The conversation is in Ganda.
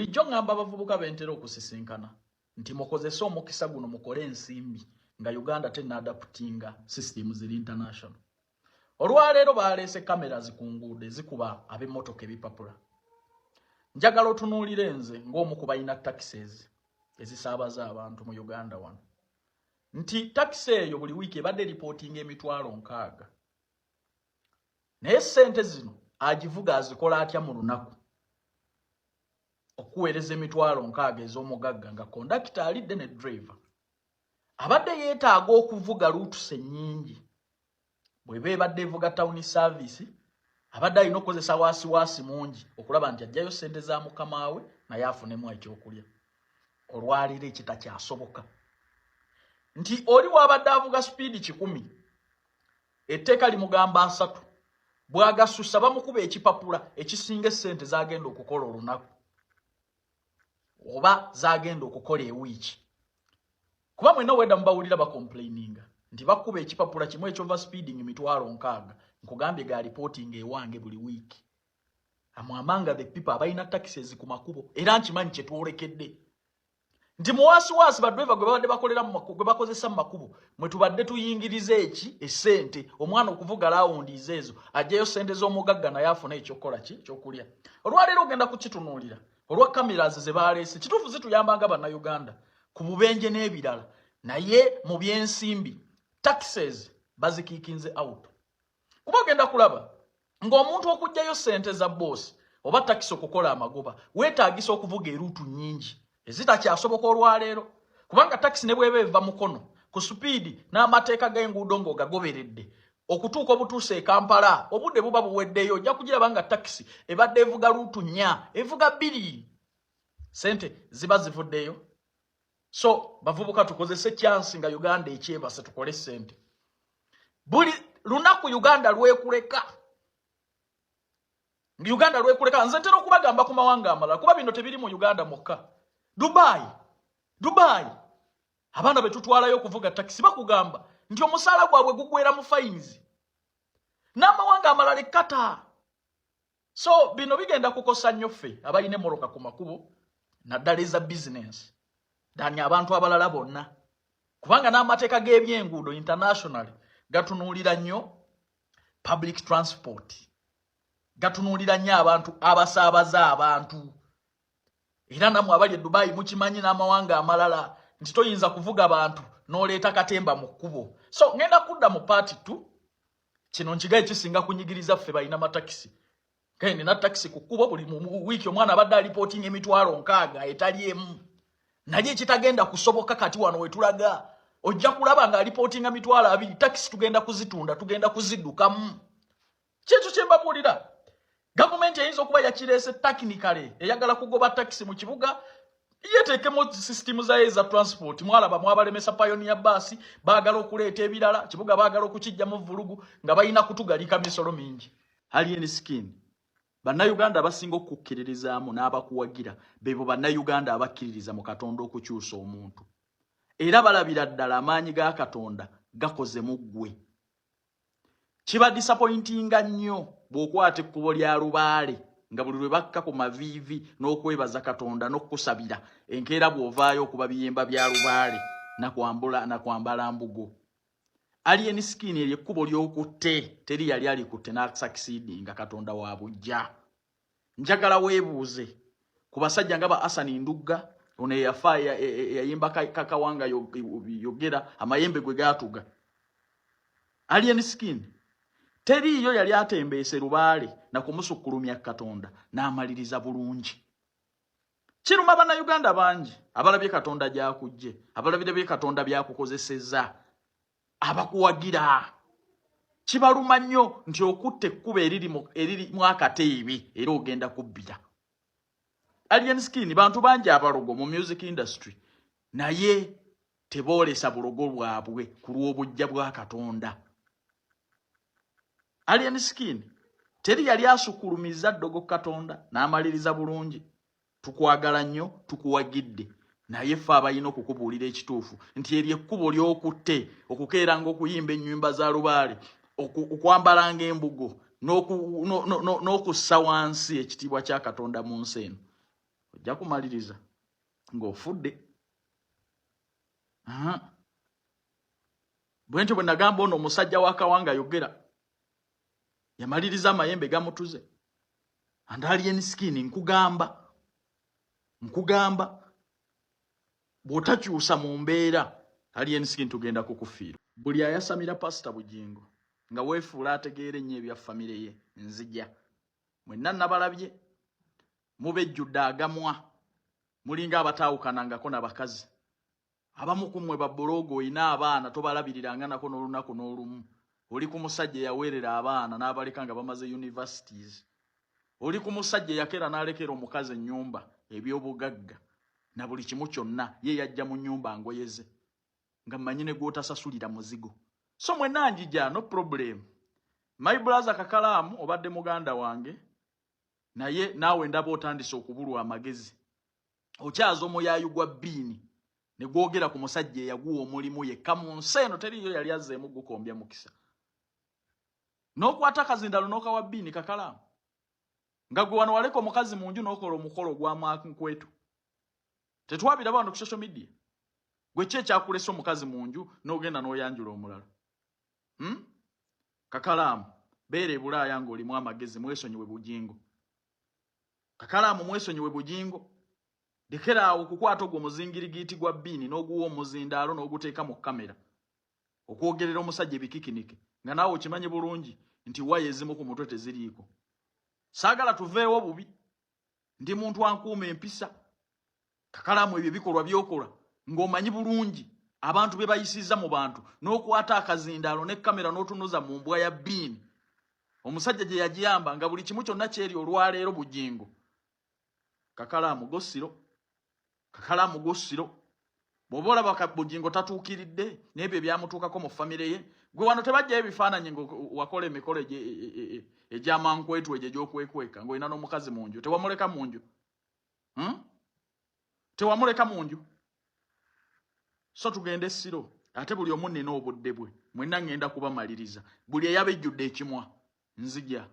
bulijjo ngamba abavubuka bentera okusisinkana nti mukozesa omukisa guno mukole ensimbi nga Uganda tenadaputinga system ziri international. Olwaleero baleese cameras ku nguudo ezikuba ab'emmotoka ebipapula. Njagala otunuulire nze ng'omu ku balina taxes ezisaabaza abantu mu Uganda wano nti taxi eyo buli wiiki ebadde reportinga emitwalo 6. Naye ssente zino agivuga azikola atya mu lunaku okuweereza emitwalo 6 ez'omugagga nga kondakita alidde ne driver abadde yeetaaga okuvuga luutuse nnyingi bw'eba ebadde evuga town service abadde alina okukozesa waasiwaasi mungi okulaba nti ajjayo ssente za mukama we naye afunemu ekyokulya. Olwaleero ekitakyasoboka nti oli wabadde avuga speed 100 etteeka limugamba 3 bwagasusa bamukuba ekipapula ekisinga essente zagenda okukola olunaku oba zagenda okukola ewiiki. Kuba mwenna weda mubawulira bakomplaininga nti bakuba ekipapula kimu ekyova speeding emitwalo 6 nkugambye ga reporting ewange buli wiiki. Amwamanga the people abalina taxes ku makubo era nkimanyi kyetwolekedde nti muwaasiwaasi badriver gwe babadde bakolera gwe bakozesa mu makubo mwe tubadde tuyingiriza essente omwana okuvuga laawundiizo ezo ajjayo ssente z'omugagga naye afuna ekyokukola ekyokulya. Olwaleero ogenda kukitunuulira olwa cameras ze baleese kituufu zituyambanga bannayuganda ku bubenje n'ebirala naye mu byensimbi taxes bazikiikinze out. Kuba ogenda kulaba ng'omuntu okugjayo ssente za boosi oba taxi okukola amagoba weetaagisa okuvuga eruutu nnyingi ezitakyasoboka olwaleero kubanga taxi ne bw'eba eva mukono ku supiidi n'amateeka g'enguudo ng'ogagoberedde okutuuka obutuuse e Kampala obudde buba buweddeyo ojja kugiraba nga taxi ebadde evuga luutu 4 evuga 2 ssente ziba zivuddeyo. So bavubuka tukozese chance nga Uganda ekyebase tukole ssente buli lunaku Uganda lwekuleka nze ntera okubagamba ku mawanga amalala kuba bino tebiri mu Uganda mokka. Dubai abaana betutwalayo okuvuga taxi bakugamba nti omusaala gwabwe gugwera mu fines n'amawanga amalala ekkata. So bino bigenda kukosa nnyo ffe abalina emmoloka ku makubo naddala eza business dani abantu abalala bonna kubanga n'amateeka g'ebyenguudo international gatunuulira nnyo public transport gatunuulira nnyo abantu abasaabaza abantu era namwe abali e Dubai mukimanyi n'amawanga amalala nti toyinza kuvuga abantu n'oleeta katemba mu kkubo. So ngenda kudda mu part 2 kino nkigaye kisinga kunyigiriza ffe balina matakisi kende na taxi ku kkubo buli wiiki omwana abadde alipotinga emitwalo 6 etali emu naye kitagenda kusoboka kati wano wetulaga ojja kulaba nga alipotinga mitwalo 2 taxi tugenda kuzitunda tugenda kuziddukamu. Kintu kyembabuulira gavumenti eyinza okuba yakireese technically eyagala kugoba taxi mu kibuga yeteekemu system zayo za transport mwalaba mwabalemesa Pioneer bus baagala okuleeta ebirala kibuga baagala okukijja mu vulugu nga balina kutugalika misolo mingi. Alien skin bannayuganda abasinga okukkiririzaamu n'abakuwagira bebo bannayuganda abakkiririza mu Katonda okukyusa omuntu era balabira ddala amaanyi ga Katonda gakoze mu ggwe. Kiba disappointinga nnyo bw'okwata ekkubo lya lubaale nga buli lwe bakka ku maviivi n'okwebaza Katonda n'okusabira enkeera bw'ovaayo okuba biyemba bya lubaale nakwambala mbugo. Alien skin eryo ekkubo ly'okutte teri yali alikutte n'asucceedinga Katonda wa bujja. Njagala weebuuze ku basajja nga ba Asani Ndugga ono eyafa yayimba kakawanga yogera amayembe gwe gaatuga. Alien skin teriiyo yali atembeese lubaale na kumusukkulumya Katonda n'amaliriza bulungi. Kiruma bannayuganda bangi abalabye Katonda gy'akujje abalabye Katonda byakukozesezza abakuwagira kibaluma nnyo nti okutte ekkubo eriri mu akateebi era ogenda kubbira. Alien skin bantu bangi abalogo mu music industry naye teboolesa bulogo bwabwe ku lw'obujja bwa Katonda. Alien skin teri yali asukulumiza ddogo Katonda n'amaliriza bulungi. Tukwagala nnyo tukuwagidde naye ffe abalina okukubuulira ekituufu nti eryo ekkubo ly'okutte okukeeranga okuyimba ennyimba za lubaale okwambalanga embugo n'okussa wansi ekitiibwa kya Katonda mu nsi eno ojja kumaliriza ng'ofudde. Bwentyo bwe nagamba ono omusajja wa Kawanga yogera yamaliriza amayembe gamutuze. And alien skin nkugamba bw'otakyusa mu mbeera alien skin tugenda kukufiira. Buli ayasamira Pastor Bugingo nga weefuula ategeera ennyo ebya famire ye nzija. Mwenna nabalabye mubejjudde agamwa mulinga abataawukanangako n'abakazi. Abamu ku mmwe babbuloogo oyina abaana tobalabiriranga nako n'olunaku n'olumu. Oli ku musajja yaweerera abaana n'abaleka nga bamaze universities. Oli ku musajja yakera n'alekera omukazi ennyumba eby'obugagga na buli kimu kyonna ye yajja mu nnyumba ngoyeze nga mmanyine gw'otasasulira muzigo. So mwenna njija no problem. My brother Kakalaamu obadde muganda wange naye naawe ndaba otandise okubulwa amagezi. Okyaza omuyaayu gwa bbiini ne gwogera ku musajja eyaguwa omulimu yekka mu nsi eno teriyo yali azzeemu gukombya mukisa. N'okwata akazindalo n'okawa bbiini Kakalaamu nga gwe wano waleka omukazi mu nju n'okola omukolo gwa Mwankwetu. Tetwabira bantu ku social media. Gwe ki ekyakulesa omukazi mu nju n'ogenda n'oyanjula omulala? Kakalaamu beera e Bulaaya ng'olimu amagezi, mwesonyiwe Bugingo. Kakalaamu mwesonyiwe Bugingo. Lekeraawo okukwata ogwo omuzingirigiiti gwa bbiini n'oguwa omuzindaalo n'oguteeka mu kamera okwogerera omusajja ebikikinike nga naawe okimanyi bulungi nti waya ezimu ku mutwe teziriiko. Saagala tuveewo bubi. Ndi muntu ankuuma empisa. Kakalaamu ebyo bikolwa byokola ng'omanyi bulungi abantu be bayisiza mu bantu n'okwata akazindaalo ne kamera n'otunuza mu mbwa ya bbiini. Omusajja gye yagiyamba nga buli kimu kyonna kyeri olwaleero Bugingo. Kakalaamu gosiro. Kakalaamu gosiro. Bw'oba olaba Bugingo tatuukiridde n'ebyo ebyamutuukako mu famire ye, gwe wano tebajjayo ebifaananyi ng'owakola emikolo egy'Amankwetu egyo egy'okwekweka ng'olina n'omukazi mu nju. Tewamuleka mu nju? Tewamuleka mu nju? So tugende essiro. Ate buli omu nnina obudde bwe. Mwenna ngenda kubamaliriza. Buli eyabejjudde ekimwa nzija.